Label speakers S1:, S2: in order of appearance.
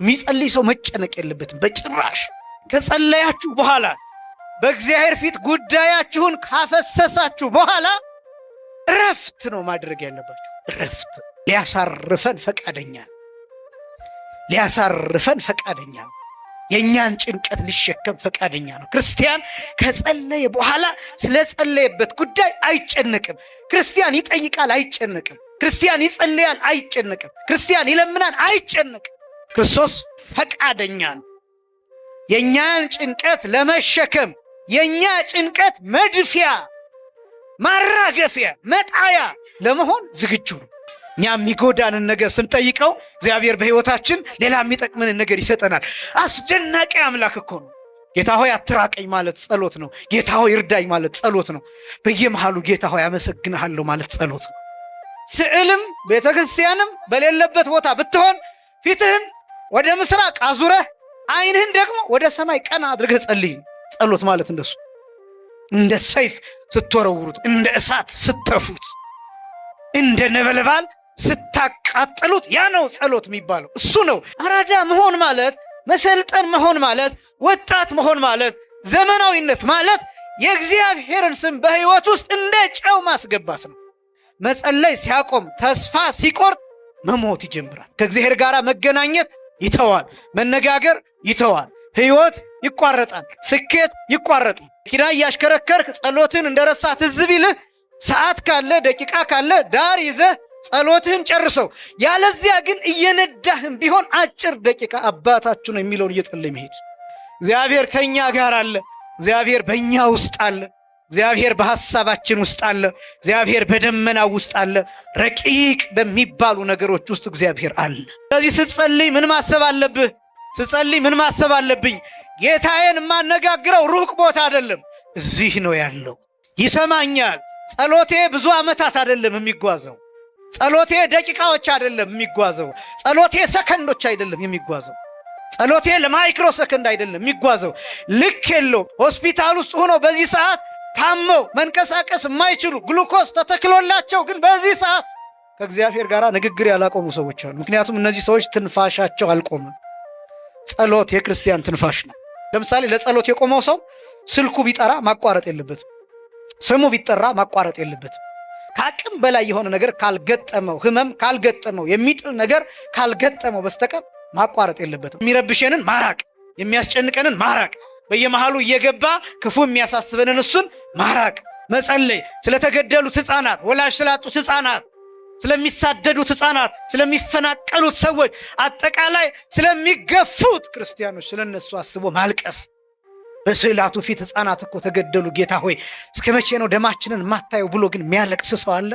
S1: የሚጸልይ ሰው መጨነቅ የለበትም በጭራሽ። ከጸለያችሁ በኋላ በእግዚአብሔር ፊት ጉዳያችሁን ካፈሰሳችሁ በኋላ እረፍት ነው ማድረግ ያለባችሁ። እረፍት ሊያሳርፈን ፈቃደኛ ነው። የእኛን ጭንቀት ሊሸከም ፈቃደኛ ነው። ክርስቲያን ከጸለየ በኋላ ስለጸለየበት ጉዳይ አይጨነቅም። ክርስቲያን ይጠይቃል፣ አይጨነቅም። ክርስቲያን ይጸልያል፣ አይጨነቅም። ክርስቲያን ይለምናል፣ አይጨነቅም። ክርስቶስ ፈቃደኛ ነው። የእኛን ጭንቀት ለመሸከም የእኛ ጭንቀት መድፊያ፣ ማራገፊያ፣ መጣያ ለመሆን ዝግጁ ነው። እኛ የሚጎዳንን ነገር ስንጠይቀው እግዚአብሔር በሕይወታችን ሌላ የሚጠቅመንን ነገር ይሰጠናል። አስደናቂ አምላክ እኮ ነው። ጌታ ሆይ አትራቀኝ ማለት ጸሎት ነው። ጌታ ሆይ እርዳኝ ማለት ጸሎት ነው። በየመሃሉ ጌታ ሆይ አመሰግንሃለሁ ማለት ጸሎት ነው። ስዕልም ቤተክርስቲያንም በሌለበት ቦታ ብትሆን ፊትህን ወደ ምስራቅ አዙረህ ዓይንህን ደግሞ ወደ ሰማይ ቀና አድርገህ ጸልይ። ጸሎት ማለት እንደሱ እንደ ሰይፍ ስትወረውሩት፣ እንደ እሳት ስተፉት፣ እንደ ነበልባል ስታቃጥሉት፣ ያ ነው ጸሎት የሚባለው። እሱ ነው። አራዳ መሆን ማለት፣ መሰልጠን መሆን ማለት፣ ወጣት መሆን ማለት፣ ዘመናዊነት ማለት የእግዚአብሔርን ስም በሕይወት ውስጥ እንደ ጨው ማስገባት ነው። መጸለይ ሲያቆም፣ ተስፋ ሲቆርጥ መሞት ይጀምራል። ከእግዚአብሔር ጋር መገናኘት ይተዋል። መነጋገር ይተዋል። ሕይወት ይቋረጣል። ስኬት ይቋረጣል። ኪና እያሽከረከርክ ጸሎትን እንደረሳ ትዝ ቢልህ ሰዓት ካለ ደቂቃ ካለ ዳር ይዘህ ጸሎትህን ጨርሰው። ያለዚያ ግን እየነዳህም ቢሆን አጭር ደቂቃ አባታችሁ ነው የሚለውን እየጸለይ መሄድ። እግዚአብሔር ከኛ ጋር አለ። እግዚአብሔር በእኛ ውስጥ አለ። እግዚአብሔር በሐሳባችን ውስጥ አለ። እግዚአብሔር በደመናው ውስጥ አለ። ረቂቅ በሚባሉ ነገሮች ውስጥ እግዚአብሔር አለ። ስለዚህ ስትጸልይ ምን ማሰብ አለብህ? ስትጸልይ ምን ማሰብ አለብኝ? ጌታዬን የማነጋግረው ሩቅ ቦታ አይደለም፣ እዚህ ነው ያለው። ይሰማኛል። ጸሎቴ ብዙ ዓመታት አይደለም የሚጓዘው። ጸሎቴ ደቂቃዎች አይደለም የሚጓዘው። ጸሎቴ ሰከንዶች አይደለም የሚጓዘው። ጸሎቴ ለማይክሮ ሰከንድ አይደለም የሚጓዘው። ልክ የለው። ሆስፒታል ውስጥ ሆኖ በዚህ ሰዓት ታመው መንቀሳቀስ የማይችሉ ግሉኮስ ተተክሎላቸው ግን በዚህ ሰዓት ከእግዚአብሔር ጋር ንግግር ያላቆሙ ሰዎች አሉ። ምክንያቱም እነዚህ ሰዎች ትንፋሻቸው አልቆመም። ጸሎት የክርስቲያን ትንፋሽ ነው። ለምሳሌ ለጸሎት የቆመው ሰው ስልኩ ቢጠራ ማቋረጥ የለበትም። ስሙ ቢጠራ ማቋረጥ የለበትም። ከአቅም በላይ የሆነ ነገር ካልገጠመው፣ ህመም ካልገጠመው፣ የሚጥል ነገር ካልገጠመው በስተቀር ማቋረጥ የለበትም። የሚረብሸንን ማራቅ፣ የሚያስጨንቀንን ማራቅ፣ በየመሃሉ እየገባ ክፉ የሚያሳስበንን እሱን ማራቅ፣ መጸለይ። ስለተገደሉት ሕፃናት፣ ወላጅ ስላጡት ሕፃናት፣ ስለሚሳደዱት ሕፃናት፣ ስለሚፈናቀሉት ሰዎች፣ አጠቃላይ ስለሚገፉት ክርስቲያኖች ስለነሱ አስቦ ማልቀስ። በስዕላቱ ፊት ሕፃናት እኮ ተገደሉ፣ ጌታ ሆይ እስከ መቼ ነው ደማችንን ማታየው ብሎ ግን የሚያለቅስ ሰው አለ?